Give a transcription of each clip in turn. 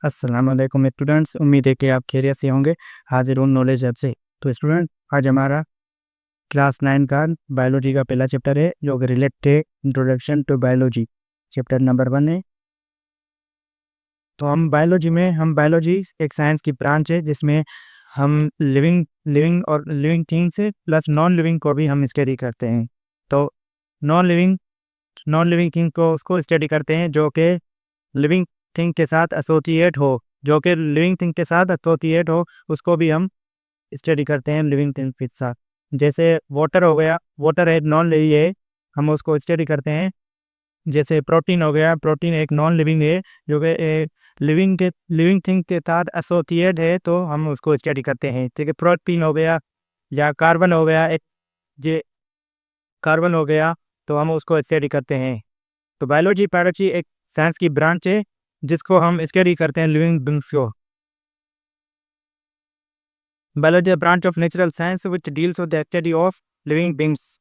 अस्सलाम वालेकुम स्टूडेंट्स, उम्मीद है कि आप खैरियत से होंगे। हाजिर हूँ नॉलेज ऐप से। तो स्टूडेंट, आज हमारा क्लास 9 का बायोलॉजी का पहला चैप्टर है जो कि related introduction to biology, chapter number 1 है। तो हम बायोलॉजी एक साइंस की ब्रांच है जिसमें हम लिविंग लिविंग और living things plus non living को भी हम स्टडी करते हैं। तो non living non living thing को उसको स्टडी करते हैं जो कि लिविंग थिंग के साथ एसोसिएट हो, उसको भी हम स्टडी करते हैं लिविंग थिंग के साथ। जैसे वाटर हो गया, वाटर एक नॉन लिविंग है, हम उसको स्टडी करते हैं। जैसे प्रोटीन हो गया, प्रोटीन एक नॉन लिविंग है जो कि लिविंग थिंग के साथ एसोसिएट है, तो हम उसको स्टडी करते हैं। ठीक है, प्रोटीन हो गया या कार्बन हो गया, एक जे कार्बन हो गया, तो हम उसको स्टडी करते हैं। तो बायोलॉजी एक साइंस की ब्रांच है जिसको हम स्टडी करते हैं लिविंग बींग्स को। Biology, a branch of natural science which deals with the study of living beings.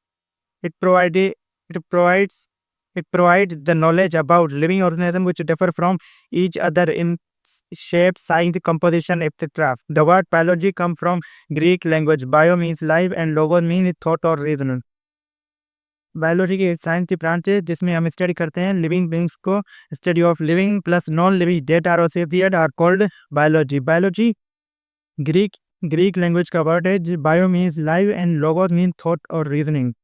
It provided it provides it provides the knowledge about living organisms which differ from each other in shape, size, composition, etc. The word biology comes from Greek language. Bio means life and logos means thought or reason. Biology की science की branch है जिसमें हम study करते हैं living beings को। Study of living plus non living that are associated are called biology. Biology Greek Greek language का word है। Bio means live and logos means thought और रीजनिंग।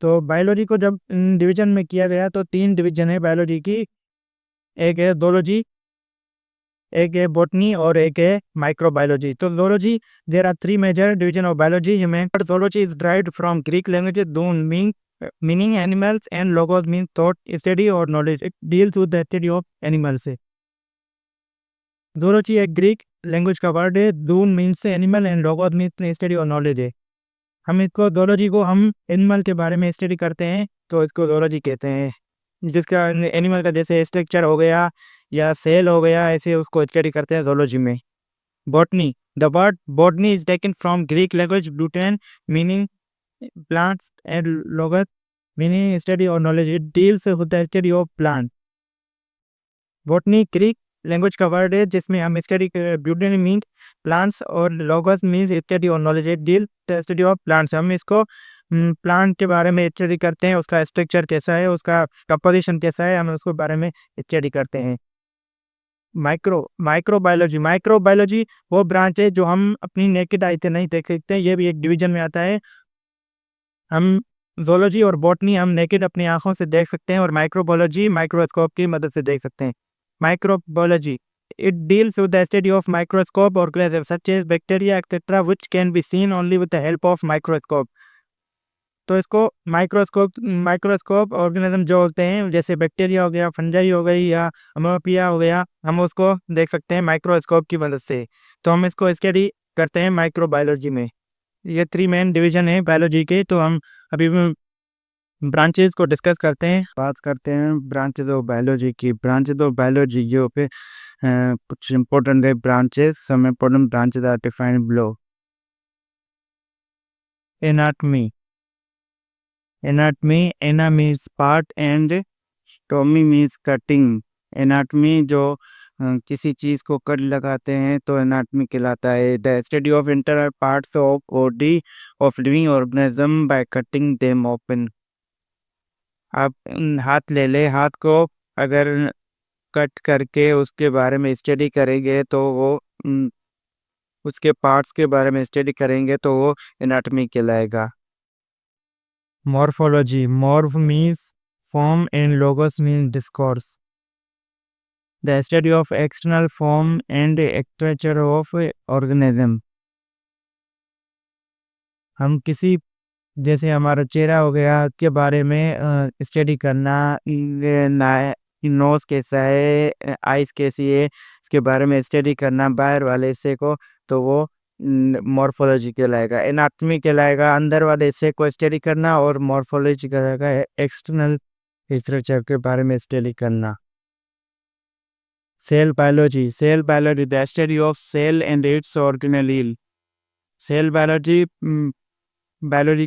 तो बायोलॉजी को जब डिवीजन में किया गया तो 3 डिवीजन है बायोलॉजी की। एक है जोलॉजी, एक है बॉटनी और एक है माइक्रोबायोलॉजी। तो zoology, there are 3 major division of biology. Zoology is derived from Greek language zoon meaning animals and logos mean thought, study और knowledge. It deals with the study of animals. Zoology एक Greek language का word है। Zoon means animal and logos means study और knowledge है। हम इसको zoology को हम एनिमल के बारे में स्टडी करते हैं तो इसको जोलॉजी कहते हैं। जिसका एनिमल का जैसे स्ट्रक्चर हो गया या सेल हो गया, ऐसे उसको स्टडी करते हैं जोलॉजी में। Botany, the word botany is taken from Greek language botane meaning plants and logos meaning study और knowledge. It deals with the study of plant. Botany Greek language का वर्ड है जिसमें हम स्टडी ब्यूटेन मीन प्लांट्स और logos mean study और knowledge. It deal study of plants. हम इसको plant के बारे में स्टडी करते हैं, उसका स्ट्रक्चर कैसा है, उसका कंपोजिशन कैसा है, हम उसके बारे में स्टडी करते हैं। माइक्रोबायोलॉजी वो ब्रांच है जो हम अपनी नेकेड आई से नहीं देख सकते, ये भी एक डिवीजन में आता है। हम जोलॉजी और बॉटनी हम नेकेड अपनी आंखों से देख सकते हैं और माइक्रोबायोलॉजी माइक्रोस्कोप की मदद से देख सकते हैं। Microbiology, it deals with the study of microscope organisms such as bacteria etc which can be seen only with the help of microscope। तो इसको माइक्रोस्कोप ऑर्गेनिज्म जो होते हैं जैसे बैक्टीरिया हो गया, फंजाई हो गई या अमोपिया हो गया, हम उसको देख सकते हैं माइक्रोस्कोप की मदद से। तो हम इसको स्टडी करते हैं माइक्रोबायोलॉजी में। ये 3 मेन डिवीजन है बायोलॉजी के। तो हम अभी ब्रांचेस को डिस्कस करते हैं, बात करते हैं ब्रांचेस ऑफ बायोलॉजी की। ब्रांचेस ऑफ बायोलॉजी जो पे कुछ इंपॉर्टेंट है branches. Some important branches are defined below. Anatomy, ana means part and tomy means cutting. Anatomy जो किसी चीज को कट लगाते हैं तो एनाटॉमी कहलाता है। The study of internal parts of body of living organism by cutting them open. आप हाथ ले ले, हाथ को अगर कट करके उसके बारे में स्टडी करेंगे तो वो उसके पार्ट्स के बारे में स्टडी करेंगे तो वो एनाटॉमी कहलाएगा। Morphology, morph means form and logos means discourse. The study of external form and structure of organism. हम किसी जैसे हमारा चेहरा हो गया के बारे में स्टडी करना, नोज कैसा है, आइज कैसी है, इसके बारे में स्टडी करना बाहर वाले हिस्से को, तो वो मॉर्फोलॉजी कहलाएगा। एनाटॉमी कहलाएगा अंदर वाले हिस्से को स्टडी करना और मॉर्फोलॉजी कहलाएगा एक्सटर्नल स्ट्रक्चर के बारे में स्टडी करना। Cell biology, the study of cell and its organelle. Cell biology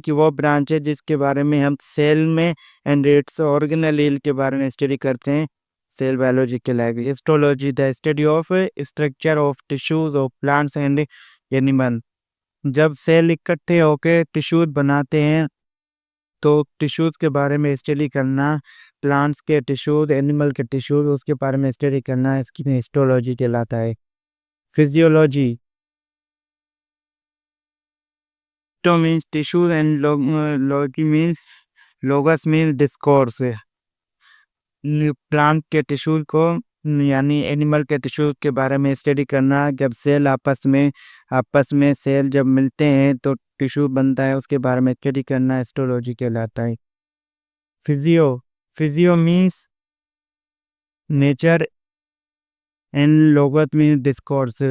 की वो ब्रांच है जिसके बारे में हम सेल में एंड इट्स ऑर्गेनेल के बारे में स्टडी करते हैं। सेल बायोलॉजी कहलाएगी। Histology the study of structure of tissues of plants and animal. जब सेल इकट्ठे होकर टिश्यूज बनाते हैं तो टिश्यूज के बारे में स्टडी करना, प्लांट्स के टिश्यूज, एनिमल के टिश्यूज, उसके बारे में स्टडी करना, इसकी हिस्टोलॉजी कहलाता है। फिजियोलॉजी तो means tissues and Loggy means लोगस means discourse. Plant के टिश्यूज को यानी एनिमल के टिश्यूज के बारे में स्टडी करना। जब सेल आपस में सेल जब मिलते हैं तो टिश्यू बनता है, उसके बारे में स्टडी करना हिस्टोलॉजी कहलाता है। Physio physio means nature and लोगस means discourse.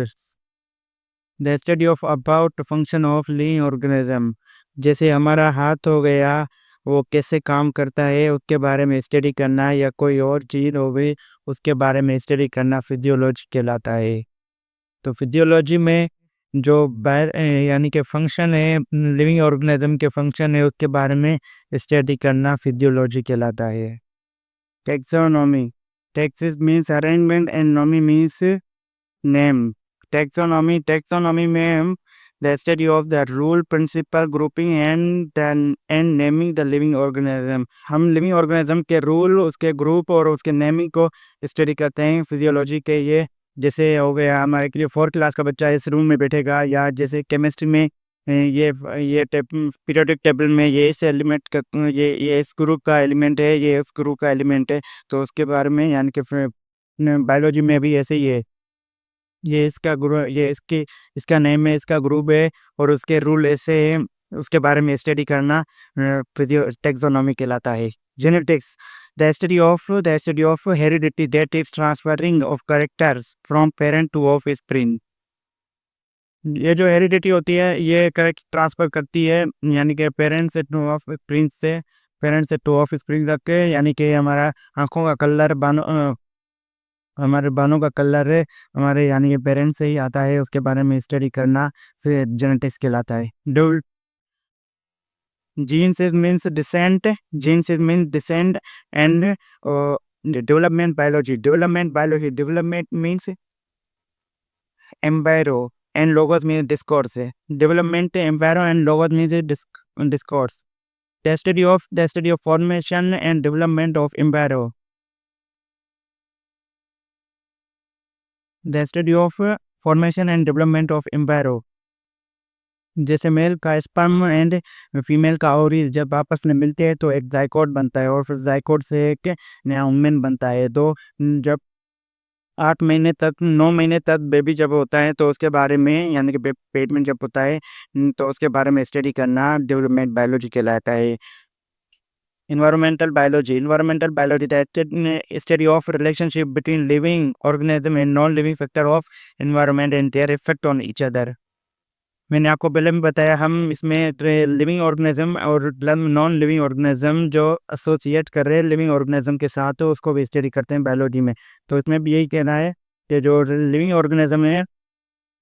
The study of about function of living organism. जैसे हमारा हाथ हो गया, वो कैसे काम करता है उसके बारे में स्टडी करना, या कोई और चीज़ हो गई उसके बारे में स्टडी करना फिजियोलॉजी कहलाता है। तो फिजियोलॉजी में जो यानी कि फंक्शन है, लिविंग ऑर्गेनिज्म के फंक्शन है, उसके बारे में स्टडी करना फिजियोलॉजी कहलाता है। Taxonomy taxis means arrangement and nomy means name. Taxonomy में हम the study of the rule principle grouping and naming the living organism. हम लिविंग ऑर्गेनिज्म के रूल, उसके ग्रुप और उसके नेमिंग को स्टडी करते हैं फिजियोलॉजी के। ये जैसे हो गया हमारे के लिए 4th क्लास का बच्चा इस रूम में बैठेगा, या जैसे केमिस्ट्री में ये पीरियोडिक टेबल में ये इस एलिमेंट का, ये इस ग्रुप का एलिमेंट है, ये इस ग्रुप का एलिमेंट है, तो उसके बारे में यानी कि बायोलॉजी में भी ऐसे ही है। ये इसका ग्रुप, ये इसका नेम है, इसका ग्रुप है और उसके रूल ऐसे हैं, उसके बारे में स्टडी करना टेक्सोनॉमी कहलाता है। Genetics the study of heredity that is transferring of characters from parent two of spring. ये जो हेरिडिटी होती है ये करेक्ट ट्रांसफर करती है, यानी कि पेरेंट्स से टू ऑफ स्प्रिंग से पेरेंट्स से टू ऑफ स्प्रिंग तक के, यानी कि हमारा आंखों का कलर, हमारे बालों का कलर है हमारे यानी कि पेरेंट्स से ही आता है, उसके बारे में स्टडी करना फिर जेनेटिक्स कहलाता है। Genes means descent and development biology development means embryo and logos means discourse है। Development embryo and logos means discourse. The study of formation and development of embryo. The study of formation and development of embryo. जैसे male का sperm and female का ovary जब आपस में मिलते हैं तो एक जाइकोट बनता है, और फिर जाइकोट से एक नया वुमेन बनता है। तो जब 8 महीने तक 9 महीने तक बेबी जब होता है तो उसके बारे में, यानी कि पेट में जब होता है तो उसके बारे में स्टडी करना डेवलपमेंट बायोलॉजी कहलाता है। Environmental biology the study of relationship between living organism and non-living factor of environment and their effect on each other। मैंने आपको पहले भी बताया, हम इसमें लिविंग ऑर्गेनिज्म और नॉन लिविंग ऑर्गेनिज्म जो एसोसिएट कर रहे हैं लिविंग ऑर्गेनिज्म के साथ, तो उसको भी स्टडी करते हैं बायोलॉजी में। तो इसमें भी यही कहना है कि जो लिविंग ऑर्गेनिज्म है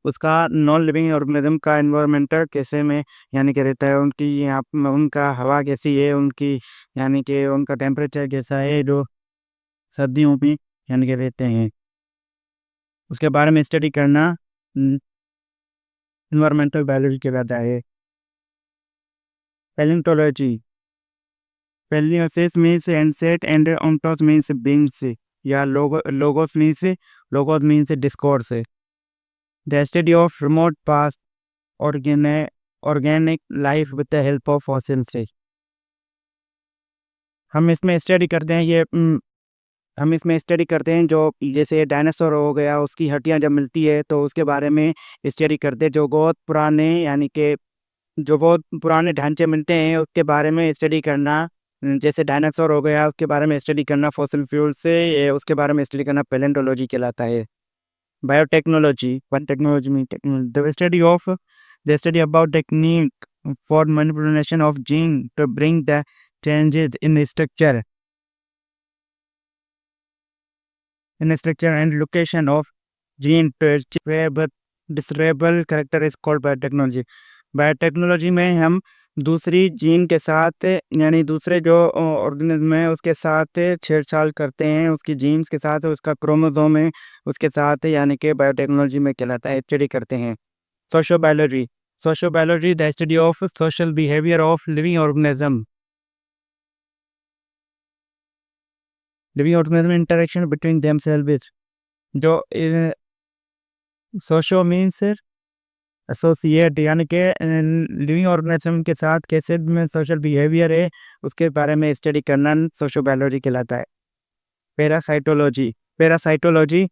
उसका नॉन लिविंग ऑर्गेनिज्म का एनवायरमेंटल कैसे में यानी कि रहता है, उनका हवा कैसी है, उनकी यानी कि उनका टेम्परेचर कैसा है जो सर्दियों में यानी कि रहते हैं, उसके बारे में स्टडी करना एनवायरमेंटल बायोलॉजी कहलाता है। पैलियोंटोलॉजी पैलियोसिस मीन्स एंसेट एंड ओंटोस मीन्स बींग्स, या logos means discourse. The study of remote past organic life with the help of fossils. हम इसमें स्टडी करते हैं जो जैसे डायनासोर हो गया, उसकी हड्डियां जब मिलती है तो उसके बारे में स्टडी करते हैं। जो बहुत पुराने यानी कि जो बहुत पुराने ढांचे मिलते हैं उसके बारे में स्टडी करना, जैसे डायनासोर हो गया उसके बारे में स्टडी करना फॉसिल फ्यूल से, उसके बारे में स्टडी करना पैलेंटोलॉजी कहलाता है। बायोटेक्नोलॉजी में the study about technique for manipulation of gene to bring the changes in structure and location of gene discernible character is called biotechnology। Biotechnology में हम दूसरी जीन के साथ यानी दूसरे जो ऑर्गेनिज्म है उसके साथ छेड़छाड़ करते हैं, उसकी जीन्स के साथ, उसका क्रोमोसोम है उसके साथ, यानी कि बायोटेक्नोलॉजी में कहलाता है, स्टडी करते हैं। Sociobiology, sociobiology the study of social behaviour of living organism interaction between themselves. जो सोशो मीन्स एसोसिएट, यानी कि लिविंग ऑर्गेनिज्म के साथ कैसे में सोशल बिहेवियर है उसके बारे में स्टडी करना सोशियोबायोलॉजी कहलाता है। Parasitology, parasitology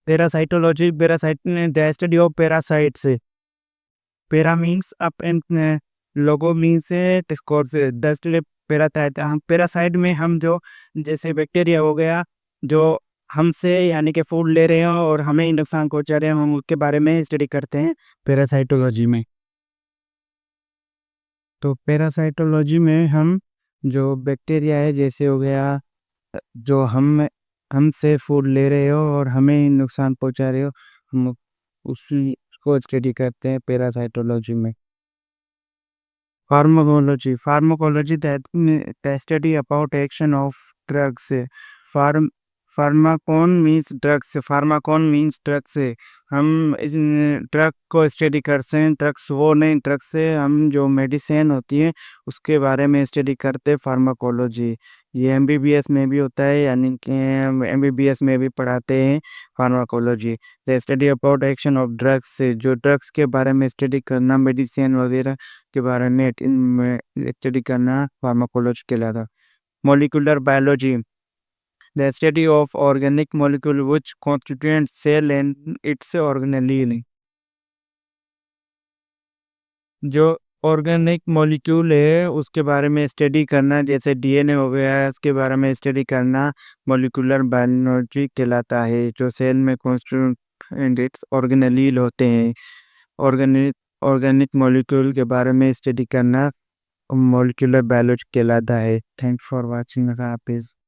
parasitology parasite the study of parasites. Para means up and logo means discourse the study parasite. हम पैरासाइट में हम जो जैसे बैक्टीरिया हो गया जो हमसे यानी कि फूड ले रहे हो और हमें नुकसान पहुंचा रहे हो, हम उसके बारे में स्टडी करते हैं पैरासाइटोलॉजी में। तो पैरासाइटोलॉजी में हम जो बैक्टीरिया है जैसे हो गया जो हमसे फूड ले रहे हो और हमें नुकसान पहुंचा रहे हो, हम उसी को स्टडी करते हैं पैरासाइटोलॉजी में। Pharmacology, pharmacology the study about action of drugs. Pharm pharmakon means drugs, pharmakon means drugs. हम इस ड्रग को स्टडी करते हैं, ड्रग्स वो नहीं, ड्रग्स से हम जो मेडिसिन होती है उसके बारे में स्टडी करते हैं फार्माकोलॉजी। ये एमबीबीएस में भी होता है, यानी कि एमबीबीएस में भी पढ़ाते हैं pharmacology. The study about action of drugs, जो ड्रग्स के बारे में स्टडी करना, मेडिसिन वगैरह के बारे में स्टडी करना फार्माकोलॉजी कहलाता। Molecular biology the study of organic molecule which constituent cell and its organelle. जो ऑर्गेनिक मॉलिक्यूल है उसके बारे में स्टडी करना, जैसे डीएनए हो गया है उसके बारे में स्टडी करना मॉलिक्यूलर बायोलॉजी कहलाता है। जो सेल में कॉन्स्टिट्यूएंट इट्स ऑर्गेनेल होते हैं, ऑर्गेनिक ऑर्गेनिक मॉलिक्यूल के बारे में स्टडी करना मॉलिक्यूलर बायोलॉजी कहलाता है। Thanks for watching. हाफिज़।